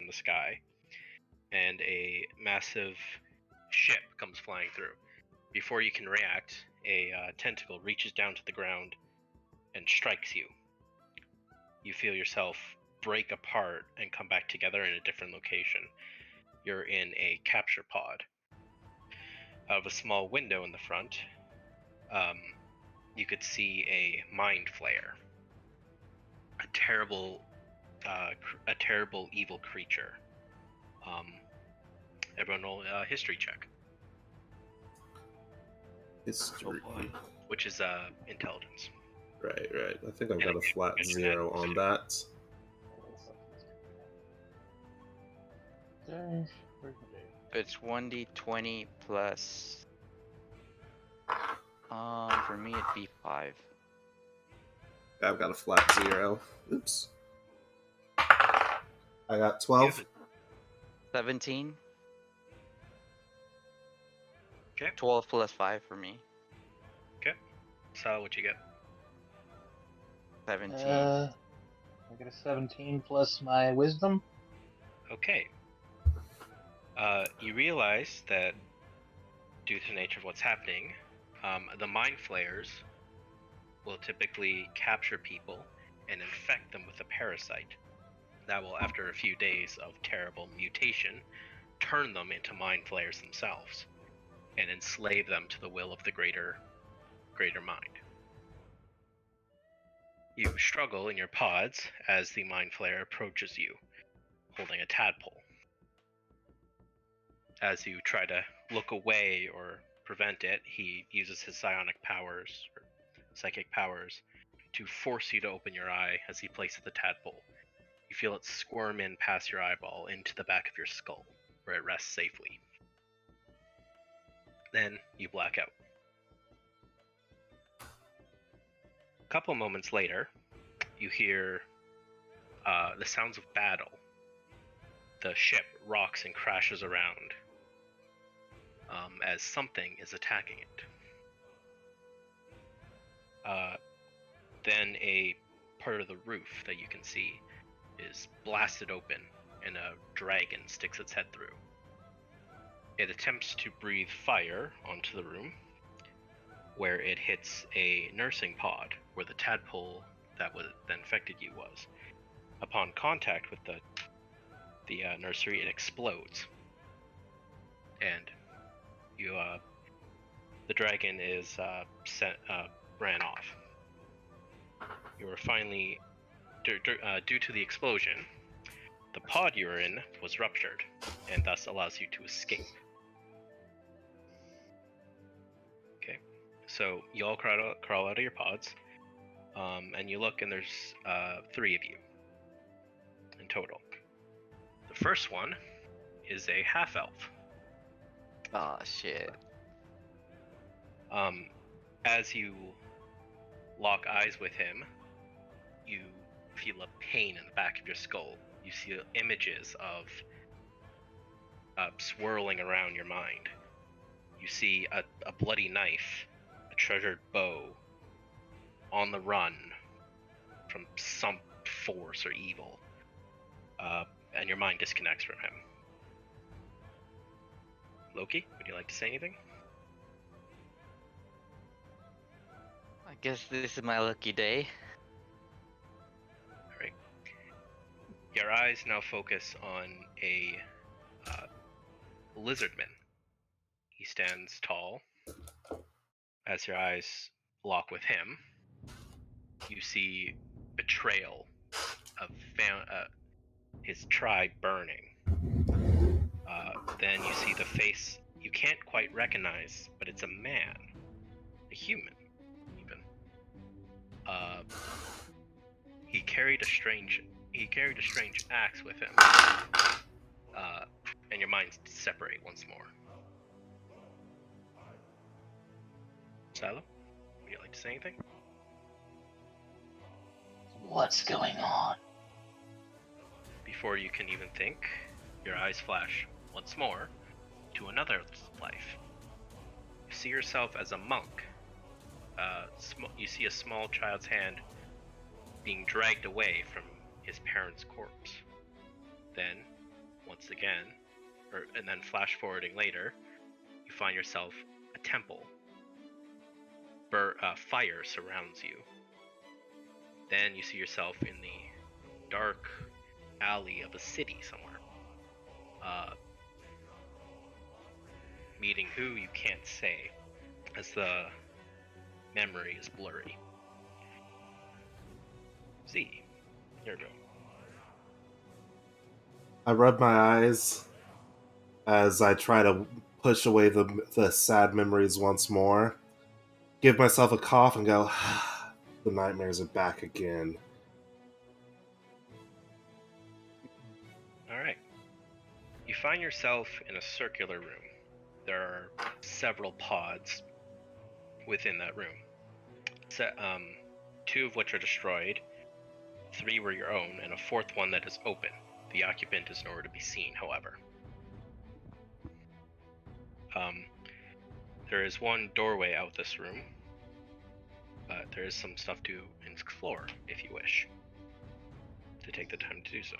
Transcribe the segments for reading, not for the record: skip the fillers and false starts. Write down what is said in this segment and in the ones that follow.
the sky, and a massive ship comes flying through. Before you can react, a tentacle reaches down to the ground and strikes you. You feel yourself break apart and come back together in a different location. You're in a capture pod. Out of a small window in the front, you could see a mind flayer. A terrible evil creature. Everyone roll a history check. History. Which is intelligence. Right. I think I've got a flat 0 on that. It's 1d20 plus. For me it'd be 5. I've got a flat 0. Oops. I got 12. 17. Okay. 12 plus 5 for me. Okay. So what you get? 17. I get a 17 plus my wisdom. Okay. You realize that due to the nature of what's happening, the mind flayers will typically capture people and infect them with a parasite that will, after a few days of terrible mutation, turn them into mind flayers themselves and enslave them to the will of the greater mind. You struggle in your pods as the mind flayer approaches you, holding a tadpole. As you try to look away or prevent it, he uses his psionic powers, or psychic powers, to force you to open your eye as he places the tadpole. You feel it squirm in past your eyeball into the back of your skull, where it rests safely. Then you black out. A couple moments later, you hear the sounds of battle. The ship rocks and crashes around as something is attacking it. Then a part of the roof that you can see is blasted open and a dragon sticks its head through. It attempts to breathe fire onto the room, where it hits a nursing pod where the tadpole that infected you was. Upon contact with the nursery, it explodes, and the dragon is ran off. You were finally, due to the explosion, the pod you were in was ruptured, and thus allows you to escape. Okay, so you all crawl out of your pods, and you look, and there's 3 of you in total. The first one is a half-elf. Oh shit. As you lock eyes with him, you feel a pain in the back of your skull. You see images of swirling around your mind. You see a bloody knife, a treasured bow, on the run from some force or evil, and your mind disconnects from him. Loki, would you like to say anything? I guess this is my lucky day. Alright. Your eyes now focus on a lizardman. He stands tall. As your eyes lock with him, you see betrayal of his tribe burning. Then you see the face you can't quite recognize, but it's a man, a human, even. He carried a strange axe with him, and your minds separate once more. Silo, would you like to say anything? What's going on? Before you can even think, your eyes flash once more to another life. You see yourself as a monk. You see a small child's hand being dragged away from his parents' corpse. Then once again, and then flash forwarding later, you find yourself a temple. Fire surrounds you. Then you see yourself in the dark alley of a city somewhere. Meeting who you can't say, as the memory is blurry. Z, here we go. I rub my eyes as I try to push away the sad memories once more. Give myself a cough and go, the nightmares are back again. Alright. You find yourself in a circular room. There are several pods within that room. Two of which are destroyed, 3 were your own, and a 4th one that is open. The occupant is nowhere to be seen, however. There is one doorway out this room, but there is some stuff to explore if you wish to take the time to do so.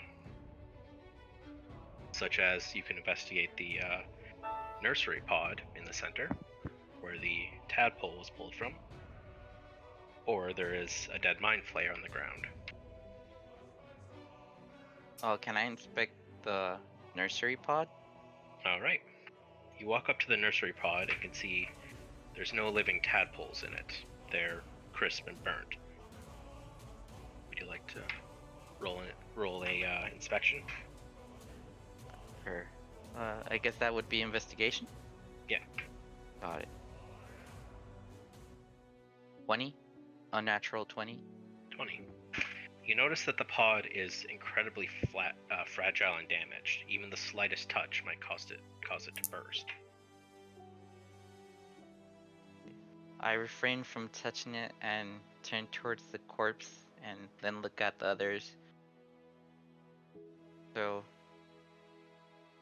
Such as you can investigate the nursery pod in the center, where the tadpole was pulled from, or there is a dead mind flayer on the ground. Oh, can I inspect the nursery pod? Alright. You walk up to the nursery pod and can see there's no living tadpoles in it. They're crisp and burnt. Would you like to roll a inspection? Sure. I guess that would be investigation? Yeah. Got it. 20? Unnatural 20? 20. You notice that the pod is incredibly fragile and damaged. Even the slightest touch might cause it to burst. I refrain from touching it and turn towards the corpse and then look at the others. So,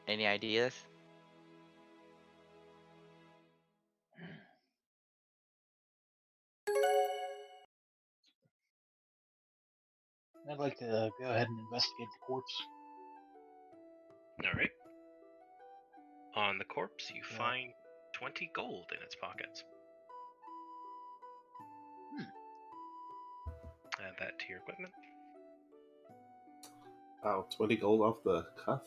any ideas? I'd like to go ahead and investigate the corpse. Alright. On the corpse, you Yeah. find 20 gold in its pockets. Add that to your equipment. Oh, 20 gold off the cuff?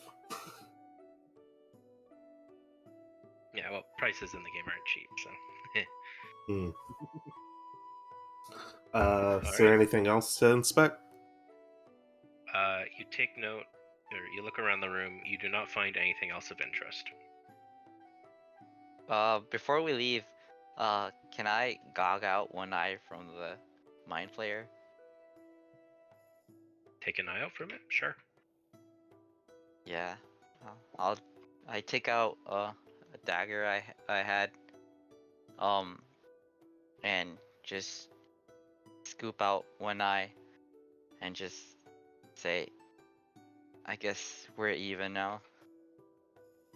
Yeah, well, prices in the game aren't cheap, so. Is there Alright. anything else to inspect? You take note, or you look around the room, you do not find anything else of interest. Before we leave, can I gog out one eye from the mind flayer? Take an eye out from it? Sure. Yeah. I take out a dagger I had, and just scoop out one eye, and just say, I guess we're even now.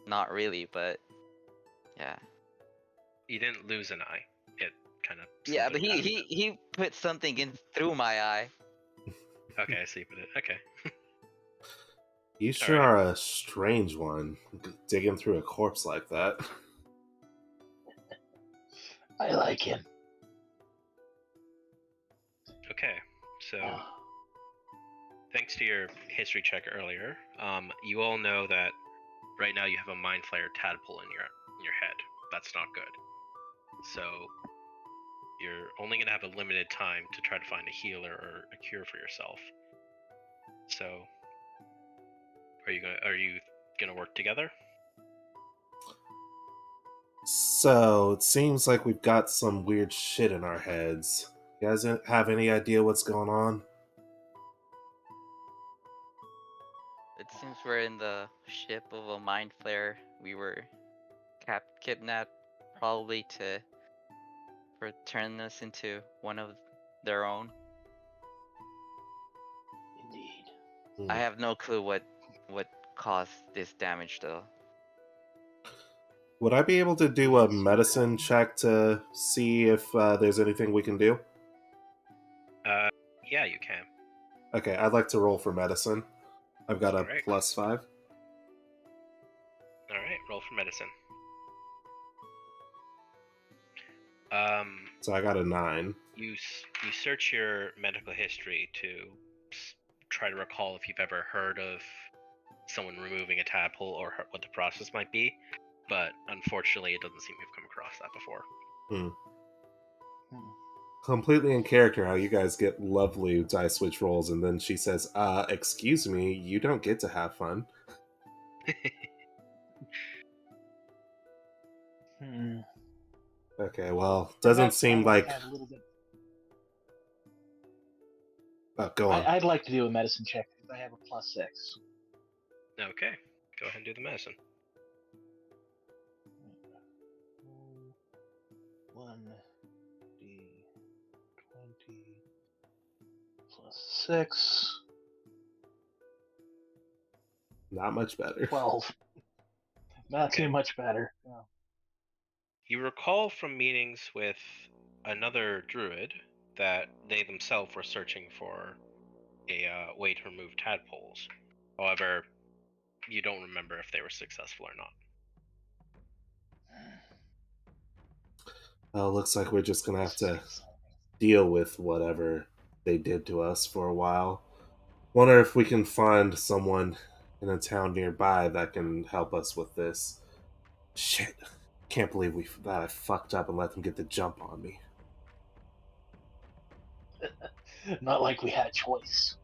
Not really, but yeah. You didn't lose an eye. It kind of. Yeah, but he put something in through my eye. Okay, I see. But okay. You sure Alright. are a strange one, digging through a corpse like that. I like him. Okay, so thanks to your history check earlier, you all know that right now you have a mind flayer tadpole in your head. That's not good. So you're only gonna have a limited time to try to find a healer or a cure for yourself. So are you gonna work together? So, it seems like we've got some weird shit in our heads. You guys have any idea what's going on? It seems we're in the ship of a mind flayer. We were kidnapped, probably to turn us into one of their own. Indeed. I have no clue what caused this damage, though. Would I be able to do a medicine check to see if there's anything we can do? Yeah, you can. Okay, I'd like to roll for medicine. I've got a Alright. +5. roll for medicine. So I got a 9. You search your medical history to try to recall if you've ever heard of someone removing a tadpole or what the process might be, but unfortunately, it doesn't seem you've come across that before. Completely in character how you guys get lovely dice switch rolls, and then she says, excuse me, you don't get to have fun. Okay, well, doesn't seem like... Have a little bit. Oh, go on. I'd like to do a medicine check because I have a +6. Okay, go ahead and do the medicine. 1d20 +6. Not much better. 12. Not Okay. too much better. No. You recall from meetings with another druid that they themselves were searching for a way to remove tadpoles. However, you don't remember if they were successful or not. Well, looks like we're just gonna have to deal with whatever they did to us for a while. Wonder if we can find someone in a town nearby that can help us with this. Shit. Can't believe that I fucked up and let them get the jump on me. Not like we had a choice.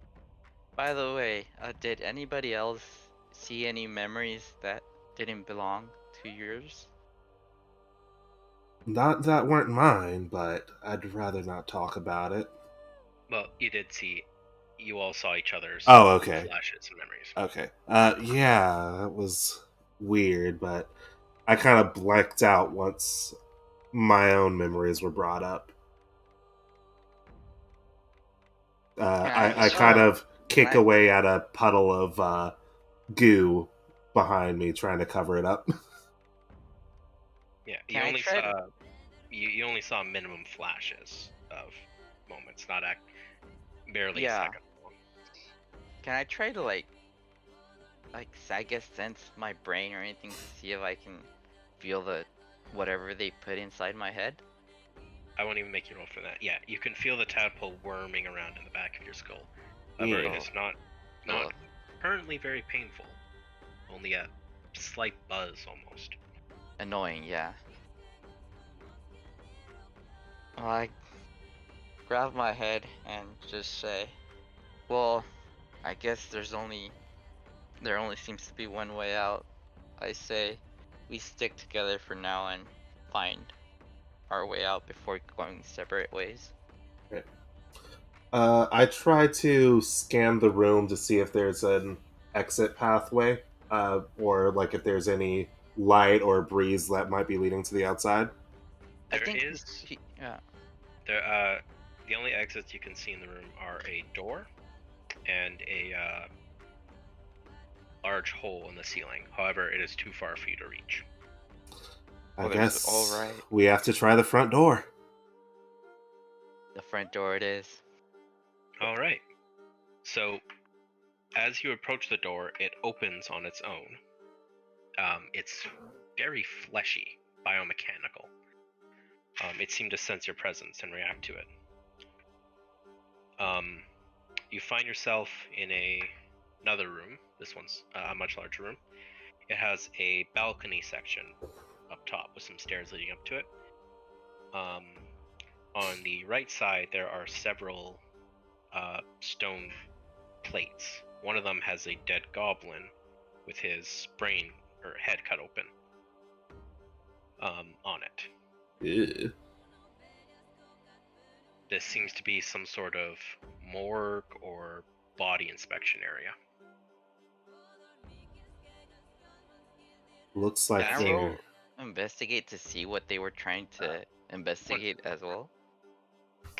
By the way, did anybody else see any memories that didn't belong to yours? Not that weren't mine, but I'd rather not talk about it. Well, you did see. You all saw each other's Oh, okay. flashes and memories. Okay. Yeah, that was weird, but I kind of blanked out once my own memories were brought up. I kind of kick away at a puddle of goo behind me, trying to cover it up. Yeah, you Can only saw minimum flashes of moments, not barely Yeah. a second. Can I try to like I guess sense my brain or anything to see if I can feel the whatever they put inside my head? I won't even make you roll for that. Yeah, you can feel the tadpole worming around in the back of your skull. However, it is not Ugh. currently very painful. Only a slight buzz almost. Annoying, yeah. Well, I grab my head and just say, well, I guess there only seems to be one way out. I say we stick together for now and find our way out before going separate ways. I try to scan the room to see if there's an exit pathway, or like if there's any light or breeze that might be leading to the outside. I There think is. yeah. The only exits you can see in the room are a door and a large hole in the ceiling. However, it is too far for you to reach. I Okay, guess all right. we have to try the front door. The front door it is. All right. So, as you approach the door, it opens on its own. It's very fleshy, biomechanical. It seemed to sense your presence and react to it. You find yourself in another room. This one's a much larger room. It has a balcony section up top with some stairs leading up to it. On the right side, there are several stone plates. One of them has a dead goblin with his brain or head cut open on it. Ew. This seems to be some sort of morgue or body inspection area. Looks like Can I they're... roll investigate to see what they were trying to investigate as well?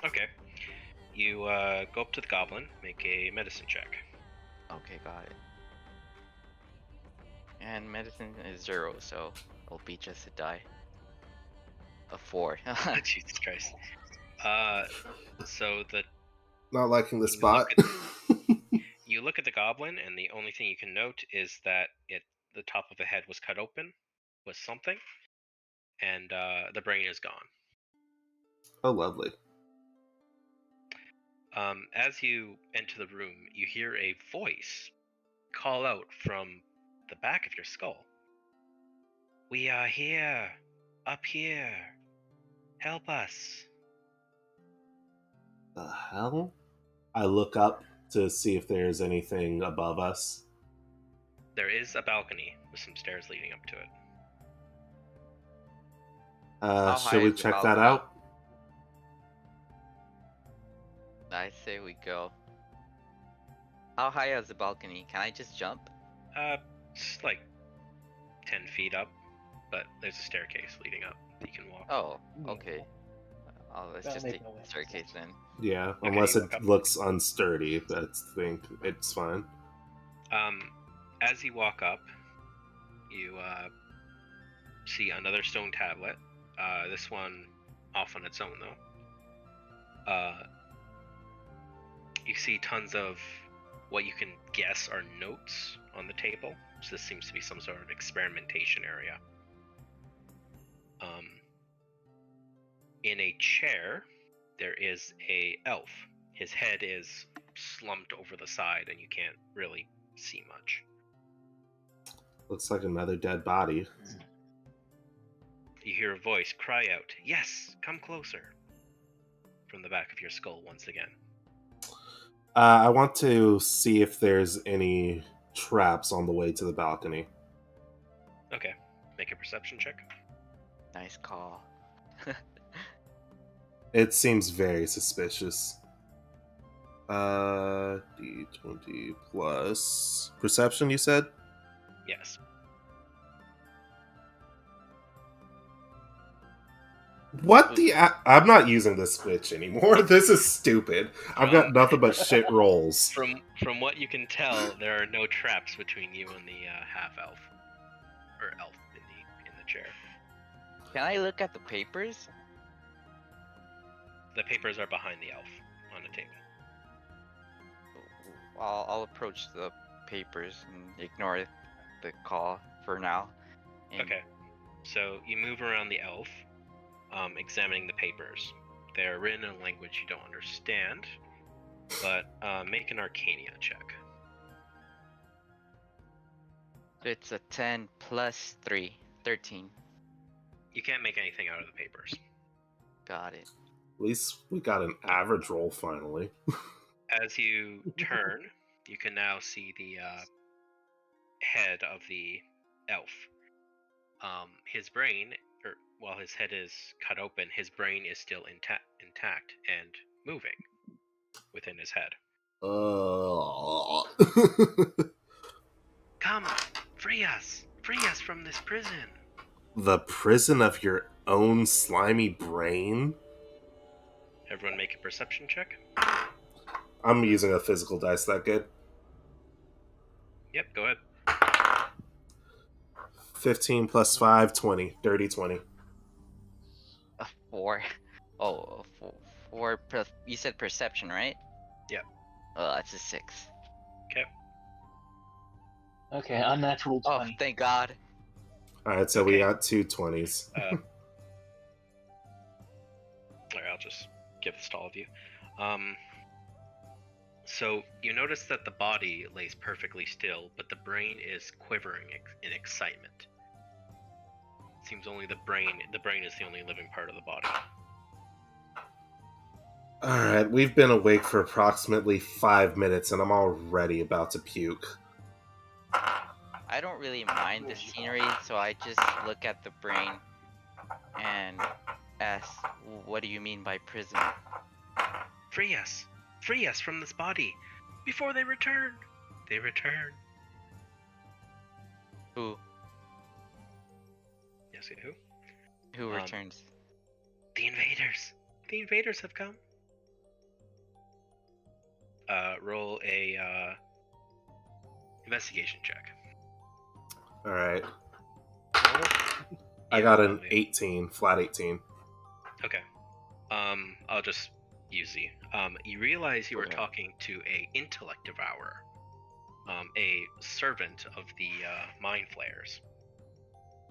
Okay. You go up to the goblin, make a medicine check. Okay, got it. And medicine is 0, so I'll be just a die. A 4. Jesus Christ. So Not liking the You spot. you look at the goblin, and the only thing you can note is that the top of the head was cut open, with something, and the brain is gone. Oh, lovely. As you enter the room, you hear a voice call out from the back of your skull. "We are here, up here. Help us." The hell? I look up to see if there's anything above us. There is a balcony with some stairs leading up to it. How Should high we is the check that balcony? out? I say we go. How high is the balcony? Can I just jump? It's like 10 feet up, but there's a staircase leading up that you can walk. Oh, Yeah. okay. Let's That'll just make take no way. the staircase then. Yeah, Okay, unless you it walk up. looks unsturdy, that's the thing. It's fine. As you walk up, you see another stone tablet. This one off on its own though. You see tons of what you can guess are notes on the table. So this seems to be some sort of experimentation area. In a chair, there is a elf. His head is slumped over the side, and you can't really see much. Looks like another dead body. You hear a voice cry out, "Yes, come closer," from the back of your skull once again. I want to see if there's any traps on the way to the balcony. Okay, make a perception check. Nice call. It seems very suspicious. D20 plus perception, you said? Yes. What the? I'm not using this switch anymore. This is stupid. I've got From- nothing but shit rolls. From what you can tell, there are no traps between you and the half elf, or elf in the chair. Can I look at the papers? The papers are behind the elf on the table. I'll approach the papers and ignore the call for now. And Okay, so you move around the elf, examining the papers. They're written in a language you don't understand, but make an Arcania check. It's a 10 plus 3, 13. You can't make anything out of the papers. Got it. At least we got an average roll finally. As you turn, you can now see the head of the elf. His brain, while his head is cut open, his brain is still intact and moving within his head. Come, free us from this prison. The prison of your own slimy brain? Everyone make a perception check. I'm using a physical dice, that good? Yep, go ahead. 15 plus 5, 20. Dirty 20. A 4. Oh, four plus, you said perception, right? Yeah. Oh, that's a 6. Okay. Okay, unnatural Oh, 20. thank God. Alright, so we Okay. got 2 20s. Alright, I'll just give this to all of you. So you notice that the body lays perfectly still, but the brain is quivering in excitement. It seems only the brain is the only living part of the body. Alright, we've been awake for approximately 5 minutes and I'm already about to puke. I don't really mind the scenery, so I just look at the brain and ask, what do you mean by prison? Free us from this body, before they return. They return. Who? Yes, who? Who returns? The invaders. The invaders have come. Roll a investigation check. Alright. I Yeah, got an probably. 18, flat 18. Okay. I'll just use you. You realize you were Okay. talking to a intellect devourer, a servant of the mind flayers.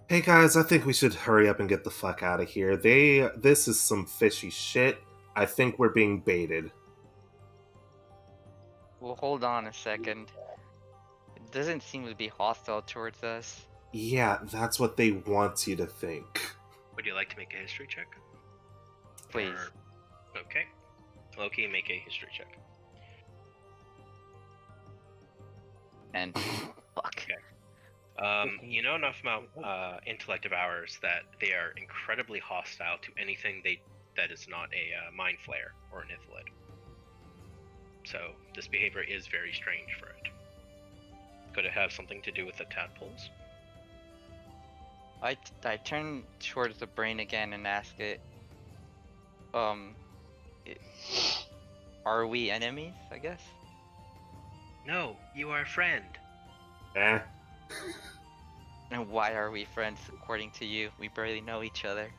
Hey guys, I think we should hurry up and get the fuck out of here. This is some fishy shit. I think we're being baited. Well, hold on a second. It doesn't seem to be hostile towards us. Yeah, that's what they want you to think. Would you like to make a history check? Please. Okay. Loki, make a history check. And fuck. Okay. You know enough about intellect of ours that they are incredibly hostile to anything that is not a mind flare or an ithilid. So this behavior is very strange for it. Could it have something to do with the tadpoles? I turn towards the brain again and ask it, it- are we enemies, I guess? No, you are a friend. Eh? And why are we friends according to you? We barely know each other.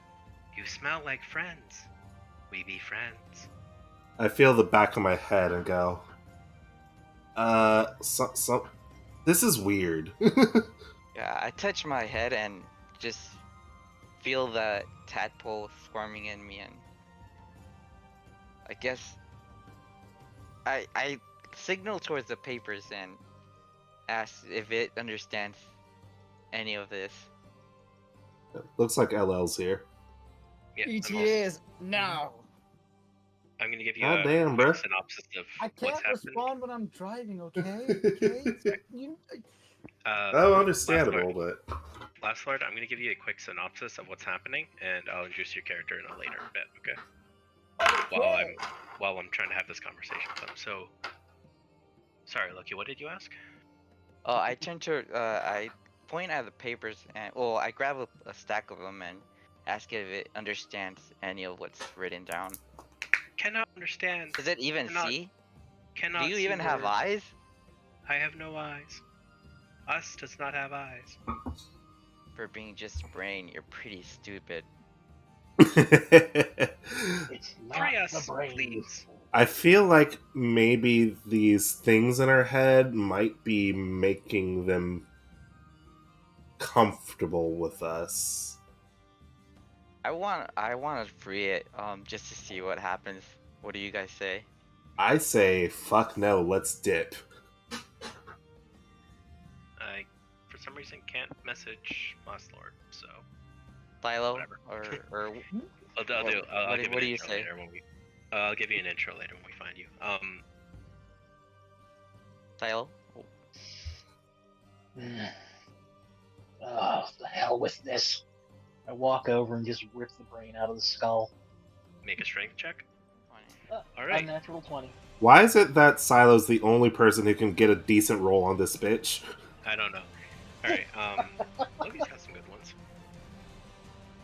You smell like friends. We be friends. I feel the back of my head and go, this is weird. Yeah, I touch my head and just feel the tadpole squirming in me, and I guess I signal towards the papers and ask if it understands any of this. Looks like LL's here. Yeah, ETAs now. I'm gonna give you God a damn, quick bruh. synopsis of I what's can't happened. respond when I'm driving. Okay. Okay. You. Oh, understandable, but Last Lord, I'm gonna give you a quick synopsis of what's happening, and I'll introduce your character in a later bit. Okay. Okay. While I'm trying to have this conversation with them. So, sorry, Loki. What did you ask? Oh, I turn to I point at the papers and I grab a stack of them and ask if it understands any of what's written down. Cannot understand. Does it even see? Cannot. Do you see even have words. eyes? I have no eyes. Us does not have eyes. For being just brain, you're pretty stupid. It's not Free the us, brain. please. I feel like maybe these things in our head might be making them comfortable with us. I want to free it just to see what happens. What do you guys say? I say, fuck no, let's dip. I, for some reason, can't message Last Lord, so Silo Whatever. or I'll give What you do an you intro say? later when we. I'll give you an intro later when we find you. Silo? Oh, the hell with this. I walk over and just rip the brain out of the skull. Make a strength check. All A right. natural 20. Why is it that Silo's the only person who can get a decent roll on this bitch? I don't know. All right. Loki's got some good ones.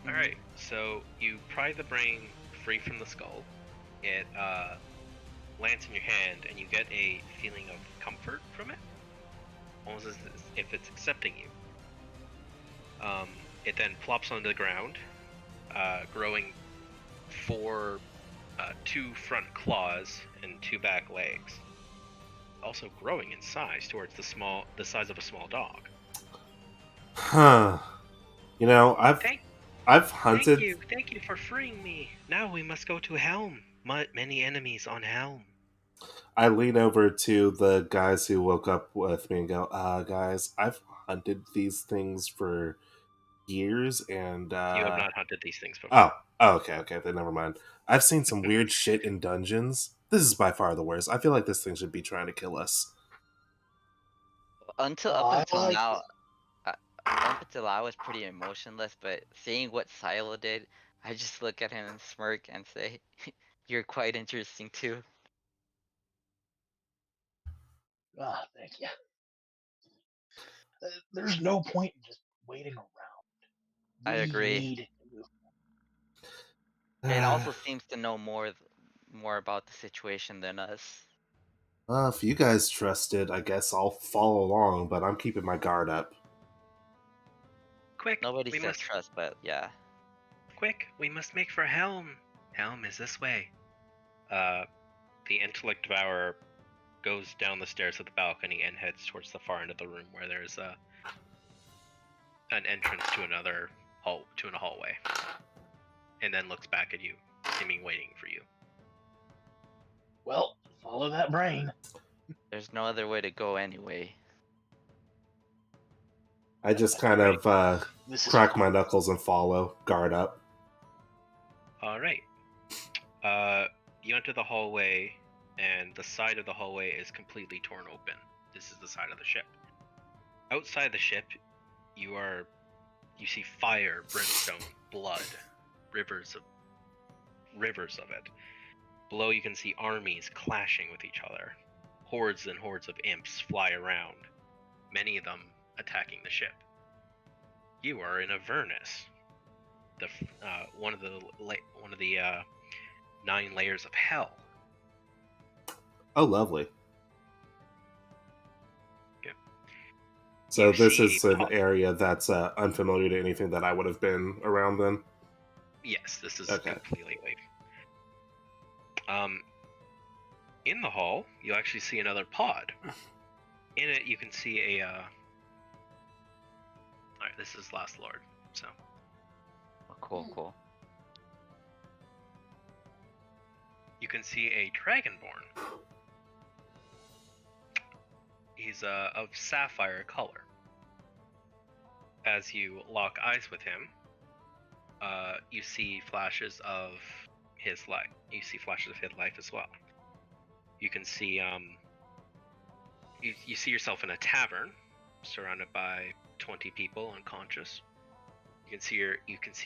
All right. So you pry the brain free from the skull. It lands in your hand, and you get a feeling of comfort from it, almost as if it's accepting you. It then plops onto the ground, growing two front claws and two back legs. Also growing in size towards the size of a small dog. Huh. You know, I've hunted. Thank you for freeing me. Now we must go to Helm. Many enemies on Helm. I lean over to the guys who woke up with me and go, guys, I've hunted these things for years and You have not hunted these things before. okay, then never mind. I've seen some weird shit in dungeons. This is by far the worst. I feel like this thing should be trying to kill us. Up until like now, up until I was pretty emotionless, but seeing what Silo did, I just look at him and smirk and say, "You're quite interesting too." Ah, thank you. There's no point in just waiting around. I We agree. need to move. It also seems to know more about the situation than us. If you guys trust it, I guess I'll follow along, but I'm keeping my guard up. Quick, Nobody we says must trust, but yeah. Quick, we must make for Helm. Helm is this way. The intellect devourer goes down the stairs of the balcony and heads towards the far end of the room where there's an entrance to another hallway, and then looks back at you, seeming waiting for you. Well, follow that brain. There's no other way to go anyway. I just kind of This is crack my knuckles and follow, guard up. All right. You enter the hallway, and the side of the hallway is completely torn open. This is the side of the ship. Outside the ship, you see fire, brimstone, blood, rivers of it. Below, you can see armies clashing with each other. Hordes and hordes of imps fly around, many of them attacking the ship. You are in Avernus, one of the 9 layers of hell. Oh, lovely. Yeah. So You this see is a an pod. area that's unfamiliar to anything that I would have been around then? Yes, this is Okay. completely new. In the hall, you actually see another pod. In it, you can see a. Alright, this is Last Lord, so. Oh, cool. You can see a Dragonborn. He's of sapphire color. As you lock eyes with him, you see flashes of his life. You see flashes of his life as well. You can see you see yourself in a tavern, surrounded by 20 people unconscious. You can see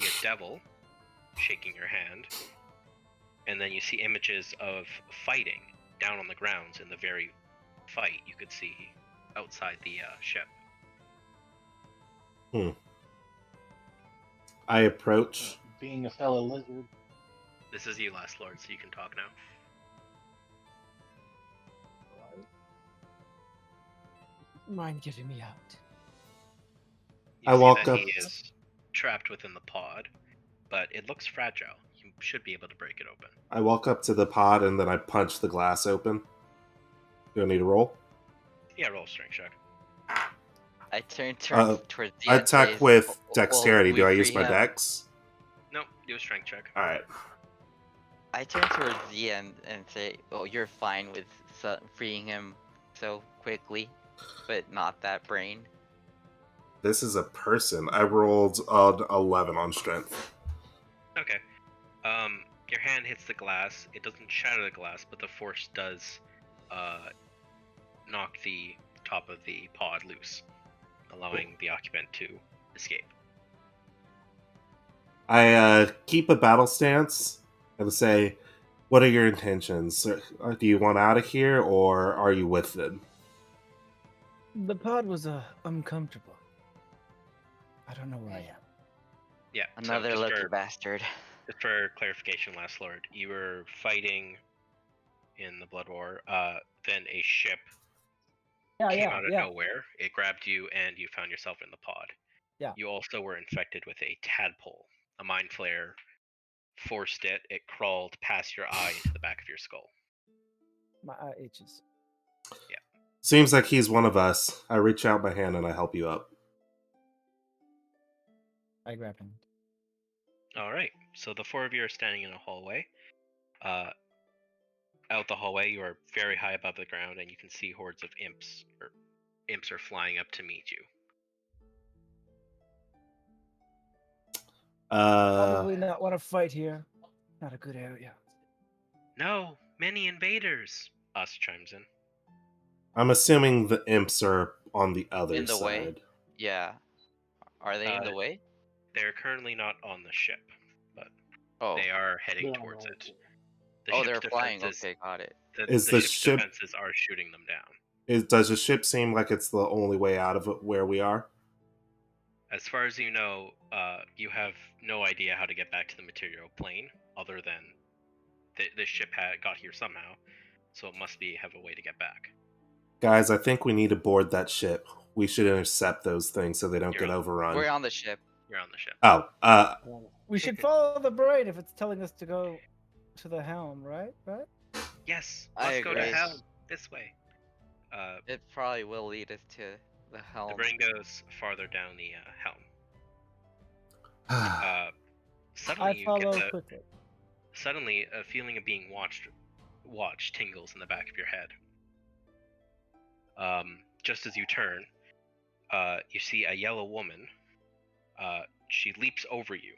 a devil shaking your hand, and then you see images of fighting down on the grounds in the very fight you could see outside the ship. I approach. Being a fellow lizard. This is you, Last Lord, so you can talk now. Mind getting me out? You I see walk that up. he is trapped within the pod, but it looks fragile. You should be able to break it open. I walk up to the pod and then I punch the glass open. Do I need to roll? Yeah, roll a strength check. I turn towards the I end. attack says, with "Oh, dexterity. we Do I use free my him?" dex? Nope, do a strength check. Alright. I turn towards the end and say, "Oh, you're fine with freeing him so quickly, but not that brain." This is a person. I rolled an 11 on strength. Okay. Your hand hits the glass. It doesn't shatter the glass, but the force does knock the top of the pod loose, allowing the occupant to escape. I keep a battle stance and say, "What are your intentions? Do you want out of here, or are you with them?" The pod was uncomfortable. I don't know where I am. Yeah. Another so lucky bastard. just for clarification, Last Lord, you were fighting in the Blood War. Then a ship came out of nowhere. It grabbed you, and you found yourself in the pod. Yeah. You also were infected with a tadpole. A mind flare forced it. It crawled past your eye into the back of your skull. My eye itches. Seems like he's one of us. I reach out my hand and I help you up. I grab him. All right. So the 4 of you are standing in a hallway. Out the hallway, you are very high above the ground, and you can see hordes of imps. Imps are flying up to meet you. Probably not want to fight here. Not a good area. No, many invaders. Us chimes in. I'm assuming the imps are on the other In the side. way? Yeah. Are they in the way? They're currently not on the ship, but Oh. they are heading They're on towards the it. way. The Oh, ship's they're flying. defenses- Okay, got it. Is the the ship's ship- defenses are shooting them down. Does the ship seem like it's the only way out of it where we are? As far as you know, you have no idea how to get back to the material plane, other than the ship got here somehow, so it must have a way to get back. Guys, I think we need to board that ship. We should intercept those things so they don't You're get on- overrun. We're on the ship. You're on the ship. Oh, We should follow the brain if it's telling us to go to the helm, right? Right? Yes, I let's go to agree. hell this way. It probably will lead us to the helm. The brain goes farther down the helm. Suddenly I you get follow the quickly. suddenly a feeling of being watched tingles in the back of your head. Just as you turn, you see a yellow woman. She leaps over you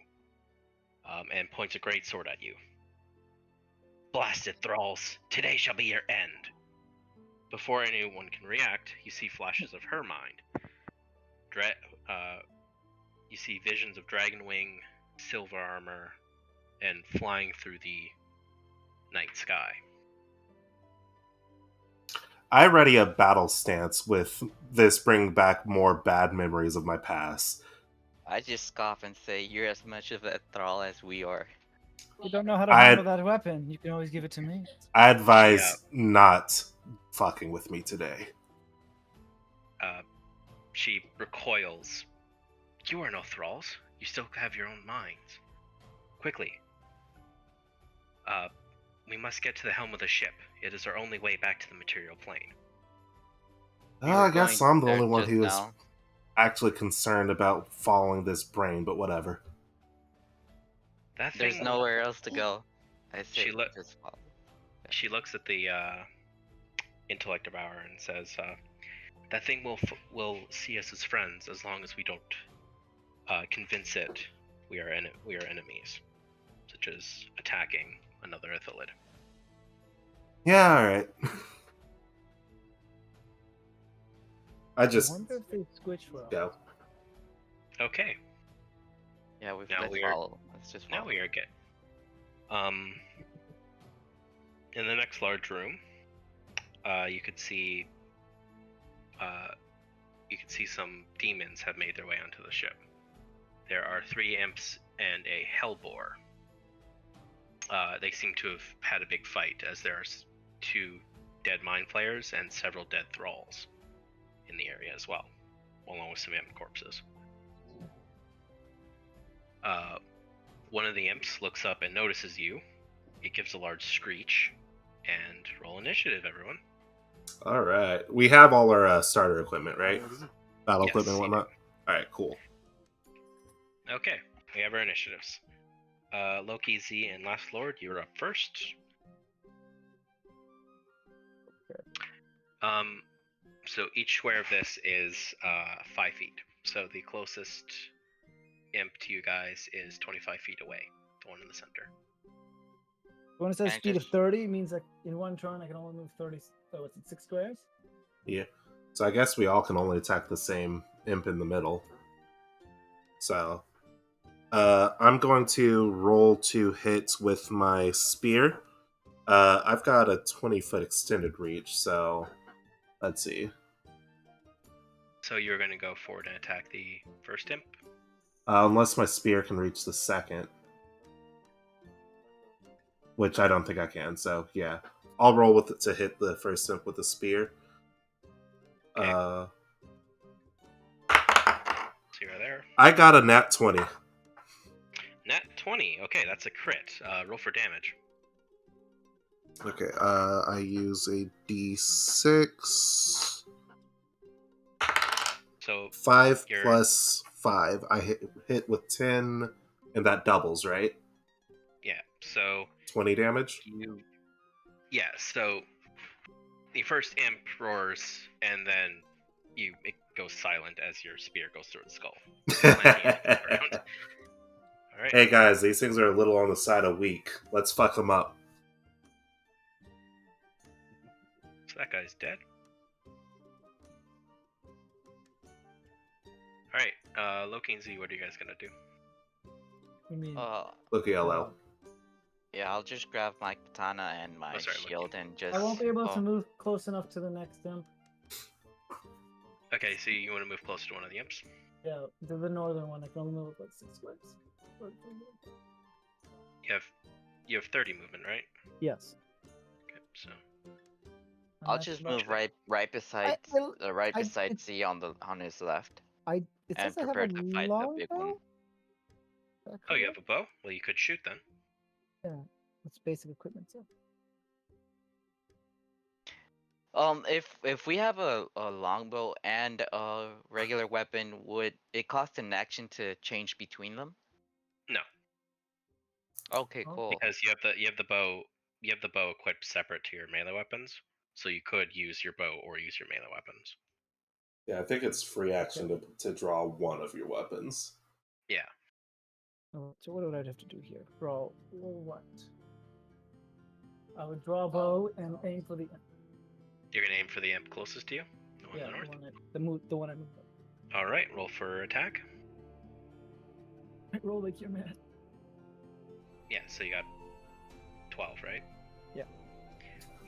and points a greatsword at you. Blasted thralls, today shall be your end. Before anyone can react, you see flashes of her mind. You see visions of dragon wing, silver armor, and flying through the night sky. I ready a battle stance with this bring back more bad memories of my past. I just scoff and say, "You're as much of a thrall as we are." You don't know how to I- handle that weapon. You can always give it to me. I advise not fucking with me today. She recoils. You are no thralls. You still have your own minds. Quickly. We must get to the helm of the ship. It is our only way back to the material plane. We were I guess going I'm the there only one just who is now. actually concerned about following this brain, but whatever. That There's thing nowhere else to go. I say She look- just follow. She looks at the intellect devourer and says, "That thing will see us as friends as long as we don't convince it we are enemies, such as attacking another Ithilid." Yeah, alright. I I just wonder if they switch well. go. Okay, Yeah, Now let's we are- follow. Let's just follow. now we are good. In the next large room, you could see some demons have made their way onto the ship. There are 3 imps and a hellboar. They seem to have had a big fight, as there are 2 dead mind flayers and several dead thralls in the area as well, along with some imp corpses. One of the imps looks up and notices you. It gives a large screech, and roll initiative, everyone. Alright. We have all our starter equipment, right? Battle Yes, equipment and you whatnot. Alright, cool. Okay, we have our initiatives. Loki, Z, and Last Lord, you're up first. So each square of this is 5 feet. So the closest imp to you guys is 25 feet away, the one in the center. When it says Can I speed of just- 30, it means like in one turn I can only move 30. So it's 6 squares? Yeah. So I guess we all can only attack the same imp in the middle. So I'm going to roll to hit with my spear. I've got a 20-foot extended reach, so let's see. So you're going to go forward and attack the first imp? Unless my spear can reach the second. Which I don't think I can, so yeah. I'll roll with it to hit the first imp with the spear. Okay. So you're there. I got a nat 20. Nat 20. Okay, that's a crit. Roll for damage. Okay, I use a d6. So 5 You're- plus 5. I hit with 10, and that doubles, right? yeah, so 20 damage? so the first imp roars, and then it goes silent as your spear goes through its skull. All right. Hey guys, these things are a little on the side of weak. Let's fuck them up. So that guy's dead. Alright, Loki and Z, what are you guys gonna do? You mean Look yellow. Yeah, I'll just grab my katana and my sorry, Loki. shield and just. I won't be able oh, to move close enough to the next imp. Okay, so you want to move closer to one of the imps? Yeah, to the northern one. I can only move like 6 squares. You have 30 movement, right? Yes. Okay, so And I'll that's just about- move right beside I- beside C on his left. It and says I have prepare a to fight the big one. longbow? Is that oh, you have correct? a bow? Well, you could shoot then. Yeah, it's basic equipment. So. If we have a longbow and a regular weapon, would it cost an action to change between them? No, Okay, Oh. cool. because you have the bow equipped separate to your melee weapons, so you could use your bow or use your melee weapons. Yeah, I think it's free action to draw one of your weapons. Yeah. Oh, so what would I have to do here? Draw what? I would draw a bow and aim for the imp. You're gonna aim for the imp closest to you, the one in the north. The one I moved. All right, roll for attack. Roll like you're mad. Yeah, so you got 12, right? Yeah.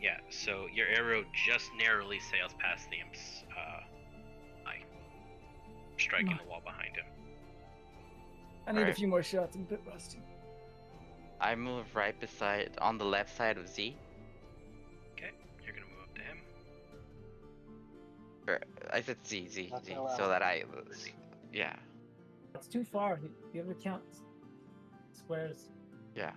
Yeah, so your arrow just narrowly sails past the imp's eye, striking the wall behind him. I need a Alright. few more shots. I'm a bit rusty. I move right beside, on the left side of Z. Okay, you're gonna move up to him. Or, I said Z, That's Z, allowed. so that I, yeah, It's too far. You have to count squares. yeah.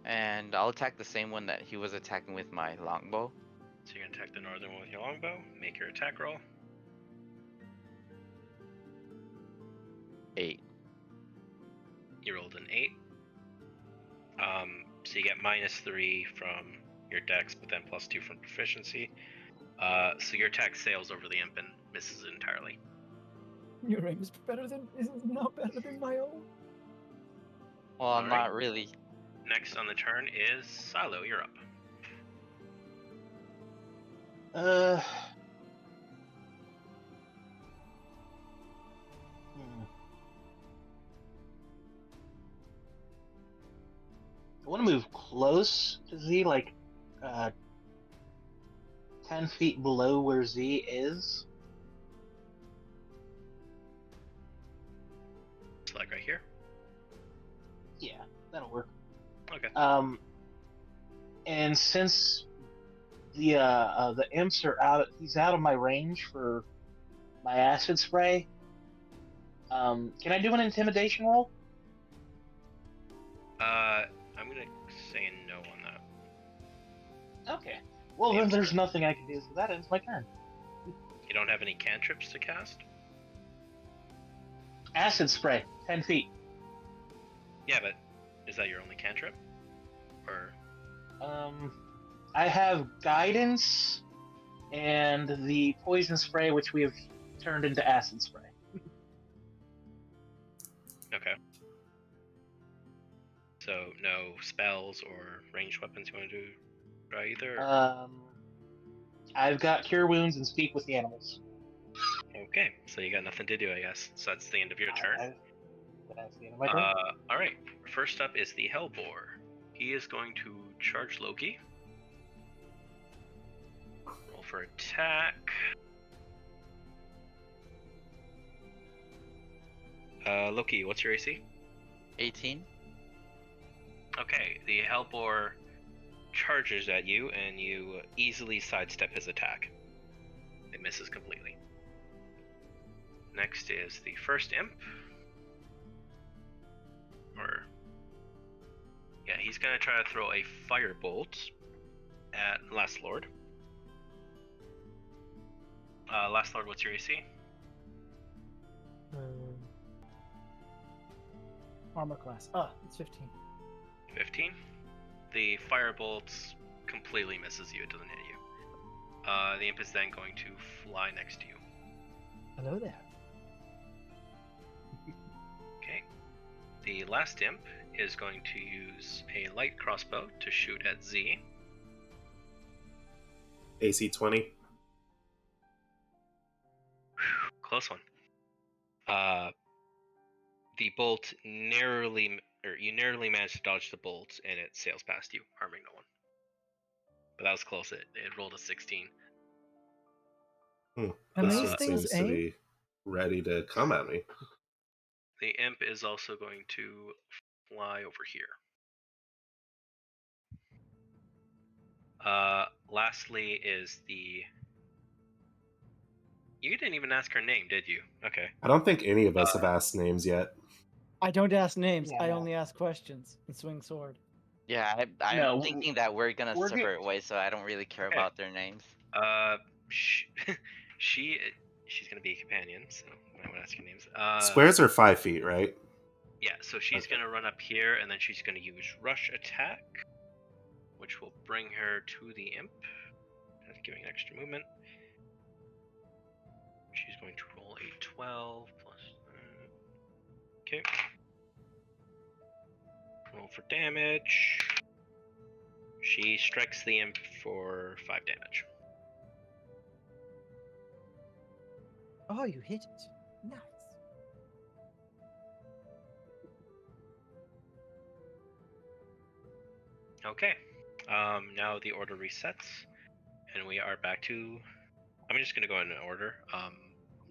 And I'll attack the same one that he was attacking with my longbow. So you're gonna attack the northern one with your longbow. Make your attack roll. 8. You rolled an 8. So you get -3 from your dex, but then +2 from proficiency. So your attack sails over the imp and misses it entirely. Your aim is not better than my own. Well, Alright. not really. Next on the turn is Silo. You're up. I want to move close to Z, like 10 feet below where Z is. So like right here. Yeah, that'll work. Okay. And since the imps are out, he's out of my range for my acid spray. Can I do an intimidation roll? I'm gonna say no on that. Okay. Well, then there's nothing I can do, so that ends my turn. You don't have any cantrips to cast? Acid spray, 10 feet. Yeah, but is that your only cantrip? Or I have guidance and the poison spray, which we have turned into acid spray. okay. So no spells or ranged weapons you want to do try either? I've got cure wounds and speak with the animals. Okay, so you got nothing to do, I guess. So that's the end of your turn. That's the end of my turn. Alright, first up is the Hellboar. He is going to charge Loki. Roll for attack. Loki, what's your AC? 18. Okay, the Hellboar charges at you, and you easily sidestep his attack. It misses completely. Next is the first imp. Yeah, he's gonna try to throw a firebolt at Last Lord. Last Lord, what's your AC? Armor class. It's 15. 15. The firebolt completely misses you. It doesn't hit you. The imp is then going to fly next to you. Hello there. Okay. The last imp is going to use a light crossbow to shoot at Z. AC 20. Close one. The bolt you narrowly managed to dodge the bolt, and it sails past you, harming no one. But that was close. It rolled a 16. And This these one things seems to aim? be ready to come at me. The imp is also going to fly over here. Lastly is the... You didn't even ask her name, did you? Okay. I don't think any of us have asked names yet. I don't ask names. Yeah, I no. only ask questions and swing sword. Yeah, I'm No, thinking that we're gonna we're separate ways, so I don't really care Okay. about their names. She's gonna be a companion, so I might want to ask your names. Squares are 5 feet, right? Yeah, so she's Okay. gonna run up here, and then she's gonna use rush attack, which will bring her to the imp. That's giving extra movement. She's going to roll a 12 plus. Okay. Roll for damage. She strikes the imp for 5 damage. Oh, you hit it. Nice. Okay. Now the order resets, and we are back to. I'm just gonna go in order.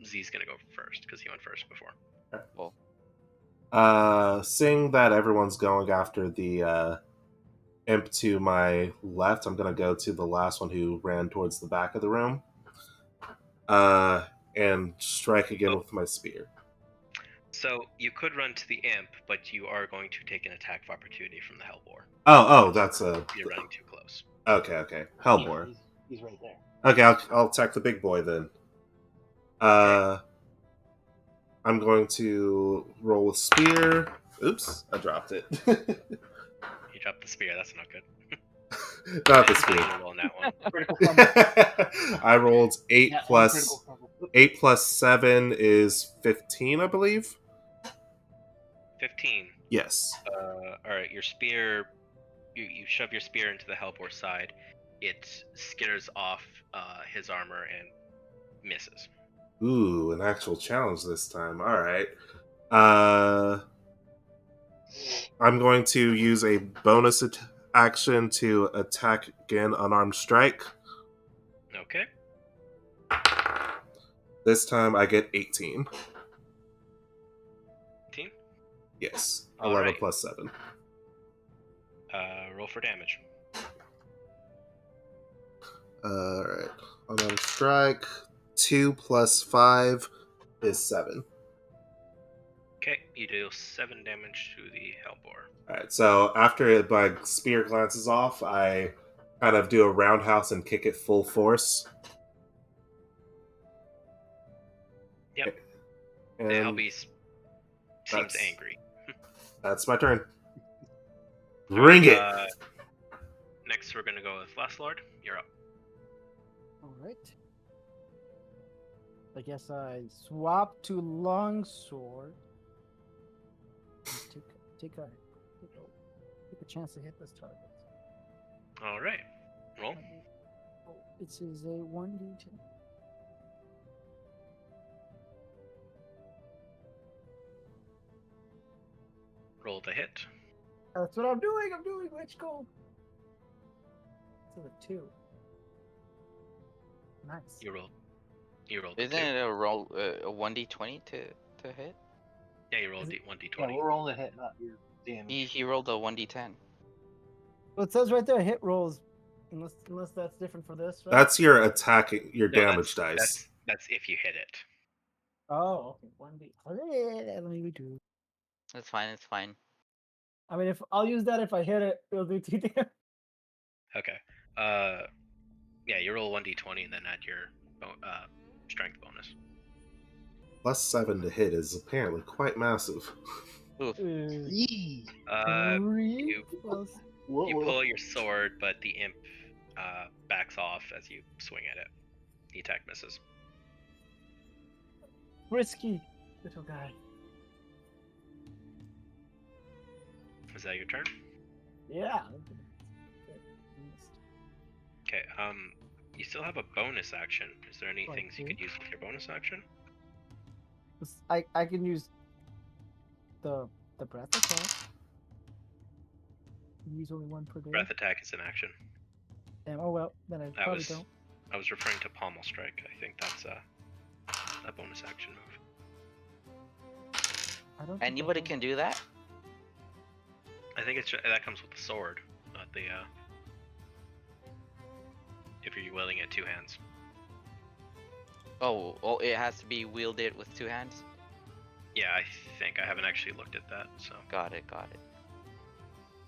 Z's gonna go first because he went first before. Seeing that everyone's going after the imp to my left, I'm gonna go to the last one who ran towards the back of the room. And strike again with my spear. So you could run to the imp, but you are going to take an attack of opportunity from the Hellbore. Oh, that's a. You're running too close. Okay. Yeah, Hellbore. he's right there. Okay, I'll attack the big boy then. I'm going to roll with spear. Oops, I dropped it. You dropped the spear. That's not good. Not the How spear. you roll on that one? Critical crumble. I rolled 8 Yeah, plus critical crumble. 8 plus 7 is 15, I believe. 15. Yes. All right. Your spear. You shove your spear into the Hellbore side. It skitters off his armor and misses. Ooh, an actual challenge this time. All right. I'm going to use a bonus action to attack again, unarmed strike. Okay. This time I get 18. 18. Yes. All 11 right. plus 7. Roll for damage. Alright. Unarmed strike. 2 plus 5 is 7. Okay, you deal 7 damage to the Hellbore. Alright, so after my spear glances off, I kind of do a roundhouse and kick it full force. Yep. And The Hellbeast seems that's- angry. That's my turn. Bring it! Next, we're gonna go with Last Lord. You're up. Alright. I guess I swap to longsword. Take a chance to hit this target. All right. Roll. It is a 1d10. Roll the hit. That's what I'm doing. Let's go. It's a 2. Nice. You rolled. Isn't two. it a roll a 1d20 to hit? Yeah, you rolled Is it- 1d20. Yeah, we're rolling the hit, not your damage. He rolled a 1d10. Well, it says right there, hit rolls. Unless that's different for this, right? That's your attacking, your No, damage dice. That's if you hit it. Oh, okay. 1d. Let me do. It's fine. I mean, if I'll use that if I hit it, it'll do 2 damage. Okay. Yeah, you roll 1d20 and then add your strength bonus. Plus 7 to hit is apparently quite massive. Oof. Yee. 3 you- plus. Whoa, You whoa. pull your sword, but the imp backs off as you swing at it. The attack misses. Risky little guy. Is that your turn? Yeah. Okay. You still have a bonus action. Is there any Like things you two? could use with your bonus action? I can use the breath attack. Use only 1 per day. Breath attack is an action. And, oh well, then I That probably was. don't. I was referring to pommel strike. I think that's a bonus action move. I don't. think I Anybody have- can do that? I think that comes with the sword, not the. If you're wielding it 2 hands. Oh, it has to be wielded with 2 hands? Yeah, I think I haven't actually looked at that. So Got it.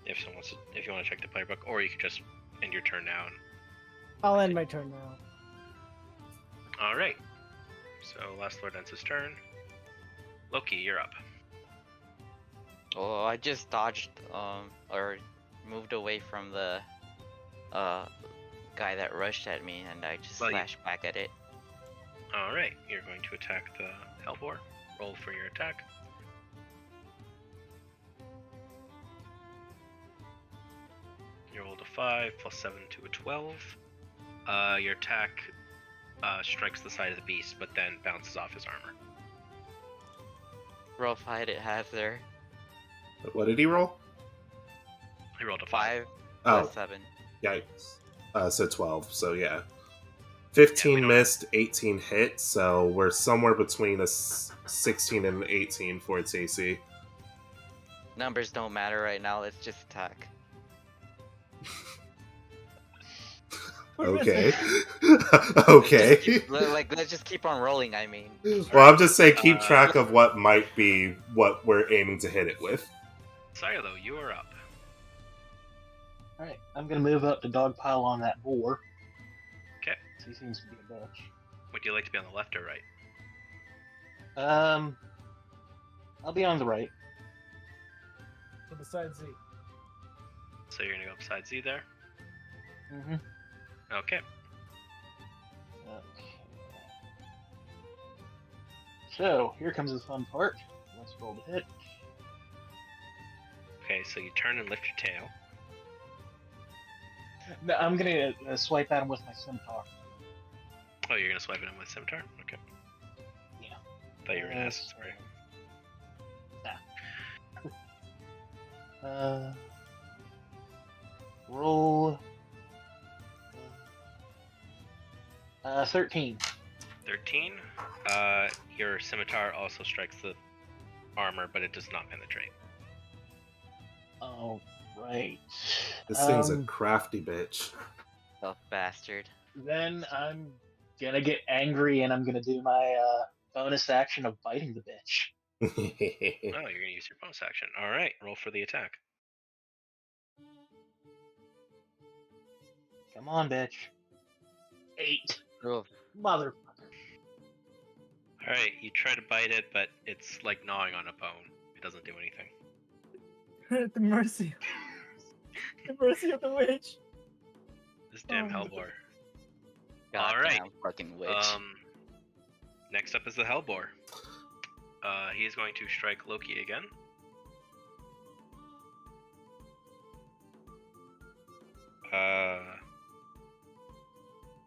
if you want to check the playbook, or you could just end your turn now. I'll end my turn now. All right. So Last Lord ends his turn. Loki, you're up. Oh, I just dodged or moved away from the guy that rushed at me, and I just Well, you- slashed back at it. All right, you're going to attack the Hellboar. Roll for your attack. You rolled a 5 plus 7 to a 12. Your attack strikes the side of the beast, but then bounces off his armor. Rough height it has there. What did he roll? He rolled a 5. 5 plus Oh, 7. yikes. So 12. So yeah. Yeah, 15 we don't- missed, 18 hit. So we're somewhere between a 16 and 18 for its AC. Numbers don't matter right now. Let's just attack. We're Okay. missing- Okay. Let's just keep on rolling. I mean, Well, I'm just saying, keep Uh, track of what might be what we're aiming to hit it with. Silo, you are up. Alright, I'm gonna move up to dogpile on that boar. Okay. He seems to be a bitch. Would you like to be on the left or right? I'll be on the right. So besides Z. So you're gonna go beside Z there. Mm-hmm. Okay. Okay. So, here comes the fun part. Let's roll the hit. Okay, so you turn and lift your tail. No, I'm gonna swipe at him with my scimitar. Oh, you're gonna swipe at him with scimitar? Okay. Yeah. Thought you were gonna ask. Sorry. Roll. 13. 13. Your scimitar also strikes the armor, but it does not penetrate. Oh, right. This thing's a crafty bitch. tough bastard. Then I'm gonna get angry and I'm gonna do my bonus action of biting the bitch. Oh, you're gonna use your bonus action. All right, roll for the attack. Come on, bitch. 8. Oof. Motherfucker. All right, you try to bite it, but it's like gnawing on a bone. It doesn't do anything. At the mercy. The mercy of the witch. This damn Oh. Hellboar. Goddamn right. fucking witch. Next up is the Hellboar. He is going to strike Loki again.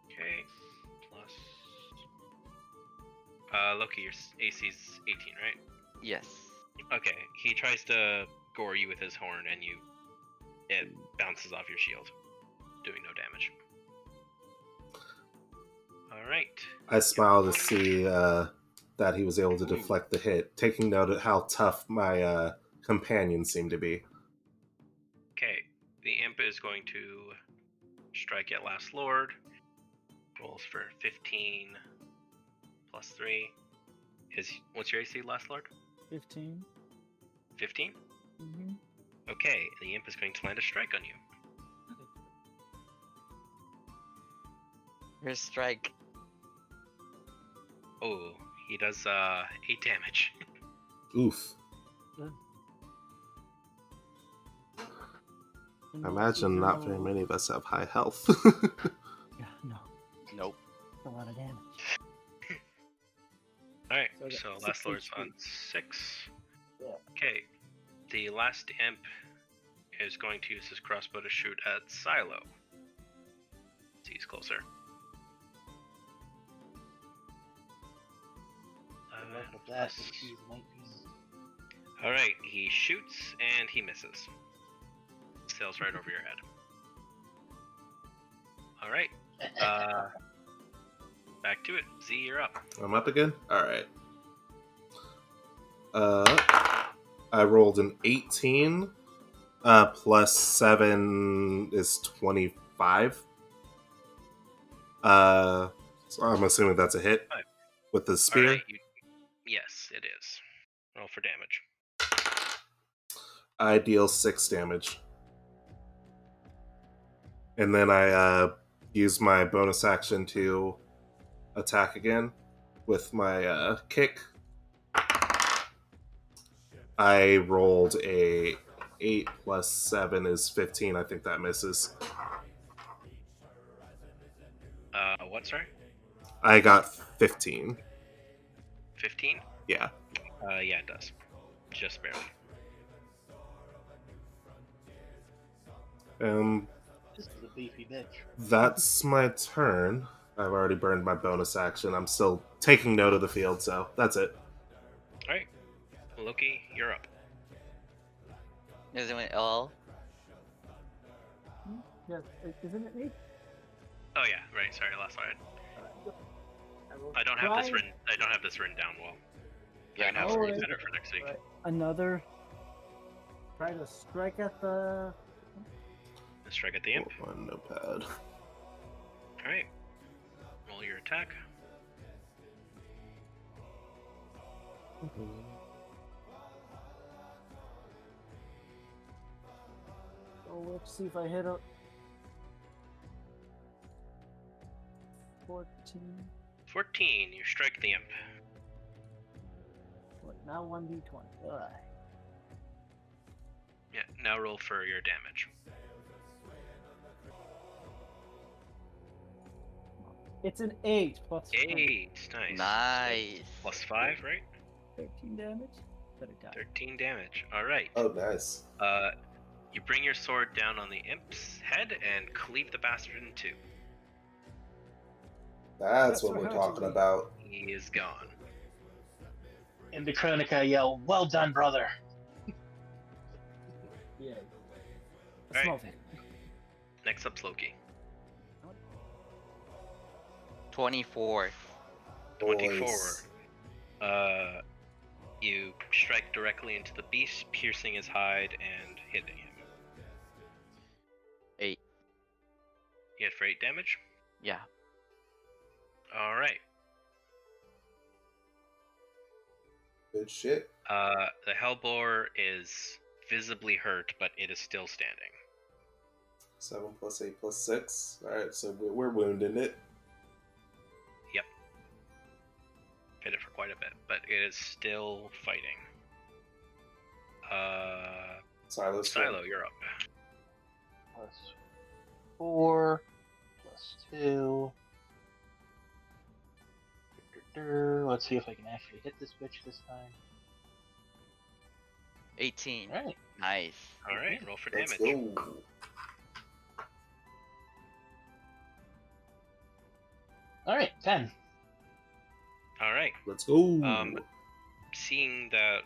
Okay. Plus. Loki, your AC's 18, right? Yes. Okay. He tries to gore you with his horn, and it bounces off your shield, doing no damage. All right. I smile to see that he was able to deflect the hit, taking note of how tough my companions seem to be. Okay. The imp is going to strike at Last Lord. Rolls for 15 plus 3. What's your AC, Last Lord? 15. 15? Mm-hmm. Okay, the imp is going to land a strike on you. First strike. Oh, he does 8 damage. Oof. I imagine not very many of us have high health. Yeah, no. Nope. A lot of damage. Alright, So I got so 6 Last Lord's HP. on 6. Yeah. Okay, the last imp is going to use his crossbow to shoot at Silo. He's closer. Look at that. He's 19. Alright, he shoots and he misses. Sails right over your head. Alright, back to it. Z, you're up. I'm up again? Alright. I rolled an 18. Plus 7 is 25. So I'm assuming that's a hit Five. with the spear. Alright, yes, it is. Roll for damage. I deal 6 damage. And then I use my bonus action to attack again with my kick. I rolled a 8 plus 7 is 15. I think that misses. What, sorry? I got 15. 15? Yeah. Yeah, it does. Just barely. This is a beefy bitch. That's my turn. I've already burned my bonus action. I'm still taking note of the field, so that's it. Alright. Loki, you're up. Is it with LL? Yes, isn't it me? Oh yeah, right, sorry, last slide. will I don't have try- this written down well. Yeah, I can have no something worries. better for next week. Right. Another. Try to strike at the. Let's strike at the imp. Oh, my notepad. Alright. Roll your attack. Oh, let's see if I hit a. 14. 14, you strike the imp. What, now 1d20. Ugh. Yeah, now roll for your damage. It's an 8 plus 8, nice. Nice. Plus 5, right? 13 damage. Better die. 13 damage. Alright. Oh, nice. You bring your sword down on the imp's head and cleave the bastard in two. That's what That's we're right. talking about. He is gone. And the Chronica yell, "Well done, brother!" Yeah. Right. Small thing. Next up's Loki. 24. 24. Boys. You strike directly into the beast, piercing his hide and hitting him. 8. You hit for 8 damage? Yeah. Alright. Good shit. The Hellbore is visibly hurt, but it is still standing. 7 plus 8 plus 6. Alright, so we're wounding it. Yep. Hit it for quite a bit, but it is still fighting. Silas. Silo, you're up. Plus 4, plus 2. Let's see if I can actually hit this bitch this time. 18. Alright. Nice. Alright, roll for Let's damage. go. Alright, 10. Alright. Let's go. Seeing that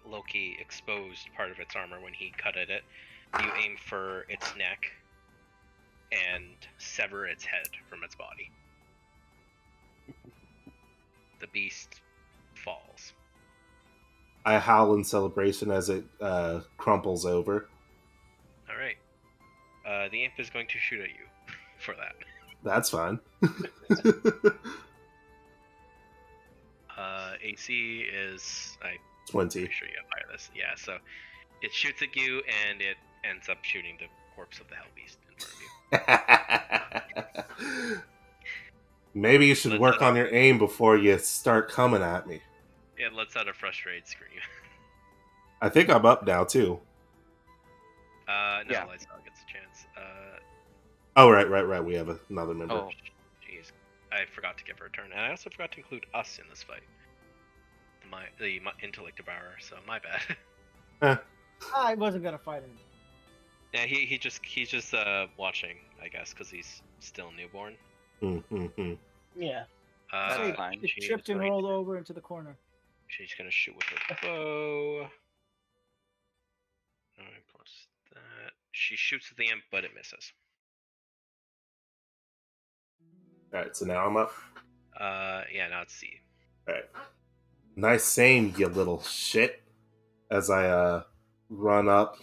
Loki exposed part of its armor when he cut at it, you aim for its neck and sever its head from its body. The beast falls. I howl in celebration as it crumples over. Alright. The imp is going to shoot at you for that. That's fine. AC is... I'm 20. pretty sure you have higher this. Yeah, so it shoots at you and it ends up shooting the corpse of the hell beast in front of you. Maybe you should work on your aim before you start coming at me. It lets out a frustrated scream. I think I'm up now, too. No, Yeah. Lysol gets a chance. Oh, right. We have another member. Oh. Jeez. I forgot to give her a turn. And I also forgot to include us in this fight. The intellect devourer, so my bad. I wasn't gonna fight him. Yeah, he's just watching, I guess, because he's still newborn. Mm-hmm. Yeah. That's fine. It She tripped is and going- rolled over into the corner. She's gonna shoot with her bow. 9 plus that. She shoots at the imp, but it misses. Alright, so now I'm up. Yeah, now it's C. Alright. Nice aim, you little shit. As I run up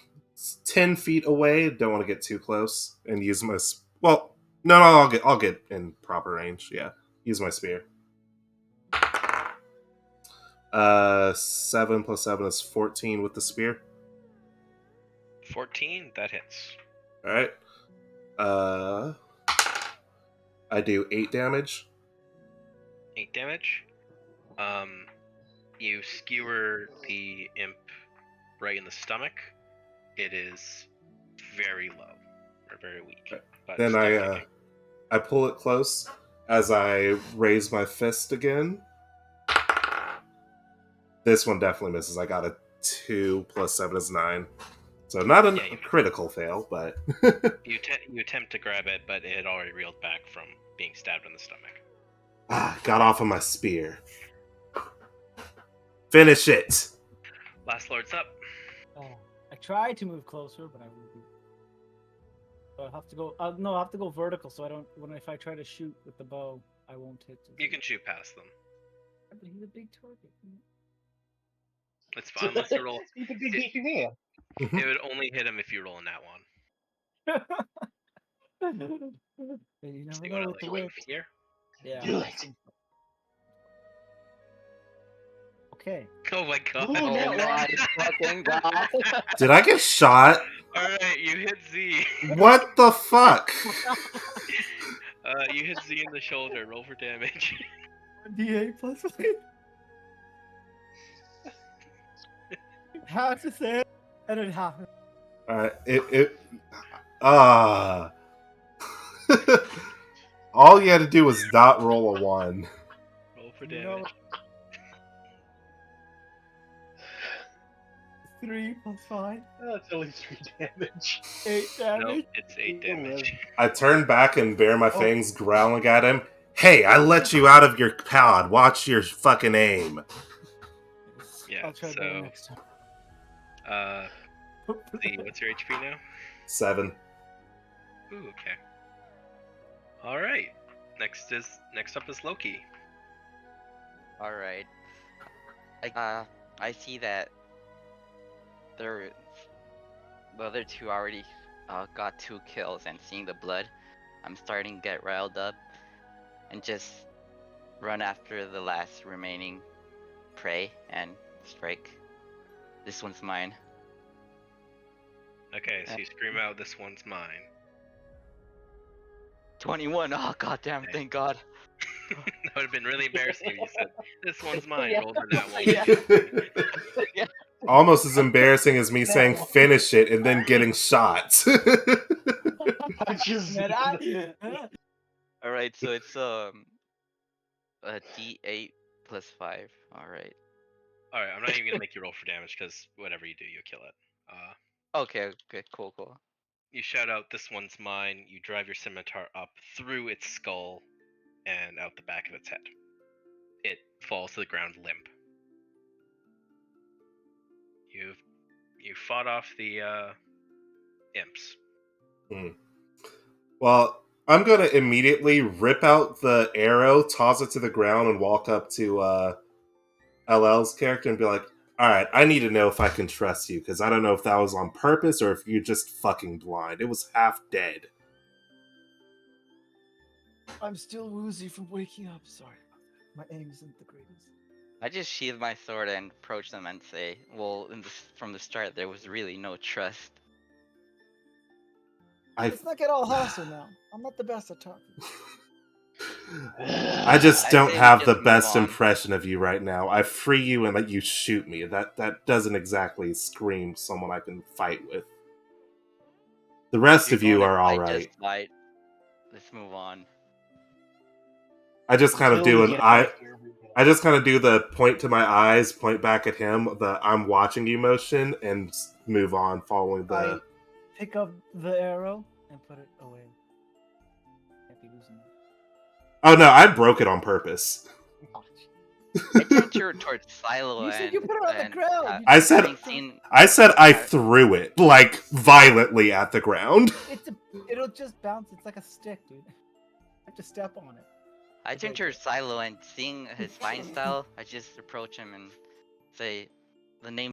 10 feet away, don't want to get too close, and use my... Well, no, I'll get in proper range, yeah. Use my spear. 7 plus 7 is 14 with the spear. 14, that hits. Alright. I do 8 damage. 8 damage. You skewer the imp right in the stomach, it is very low or very weak. But Then still I kicking. I pull it close as I raise my fist again. This one definitely misses. I got a 2 plus 7 is 9. So not a Yeah, you- critical fail, but You attempt to grab it, but it had already reeled back from being stabbed in the stomach. got off of my spear. Finish it. Last Lord's up. I tried to move closer, but I won't be. So I have to go. No, I have to go vertical, so I don't. If I try to shoot with the bow, I won't hit. You can shoot past them. But he's a big target. It's fine. Unless you roll. He's a big beefy man. It would only hit him if you roll in that one. You So never you know want with to the like aim whip. here? Yeah. Do it. Okay. Oh my god. Ooh, Oh that my fucking god. Did I get shot? Alright, you hit Z. What the fuck? You hit Z in the shoulder. Roll for damage. D8 plus 5. Half to say it, and then half. All you had to do was not roll a 1. Roll for You know, damage. 3 plus 5. That's only 3 damage. 8 damage. No, it's 8 damage. I turn back and bare my fangs, growling at him. Hey, I let you out of your pod. Watch your fucking aim. Yeah, I'll try better next time. Z, what's your HP now? 7. Ooh, okay. Alright. Next up is Loki. All right. I see that the other two already got 2 kills, and seeing the blood, I'm starting to get riled up and just run after the last remaining prey and strike. This one's mine. Okay, so you scream out, "This one's mine." 21. Oh goddamn! Thank God. That would have been really embarrassing if you said, "This one's mine." Yeah. Roll for that one. Yeah. Almost as embarrassing as me saying finish it and then getting shot. Punches. All right, so it's a D8 plus 5. All right. Alright, I'm not even gonna make you roll for damage because whatever you do, you'll kill it. Okay. Cool. You shout out, "This one's mine." You drive your scimitar up through its skull and out the back of its head. It falls to the ground limp. You fought off the imps. Well, I'm going to immediately rip out the arrow, toss it to the ground, and walk up to LL's character and be like, alright, I need to know if I can trust you, because I don't know if that was on purpose or if you're just fucking blind. It was half dead. I'm still woozy from waking up. Sorry. My aim isn't the greatest. I just sheathe my sword and approach them and say, well, from the start, there was really no trust. Let's not get all hostile now. I'm not the best at talking. I just I don't say we have just the move best on. impression of you right now. I free you and let you shoot me. That doesn't exactly scream someone I can fight with. The rest of you wanna are fight, alright. just fight. Let's move on. I just kind of Until do we an get eye. out of here, we go. I just kind of do the point to my eyes, point back at him, the I'm watching you motion, and move on following the. I pick up the arrow and put it away. Can't be losing it. Oh no, I broke it on purpose. I turn towards Silo You said and you put it on the and, ground. I said- having seen I said I threw it, like, violently at the ground. It'll just bounce. It's like a stick, dude. I have to step on it. I turn towards Silo and seeing his fighting style, I just approach him and say, the name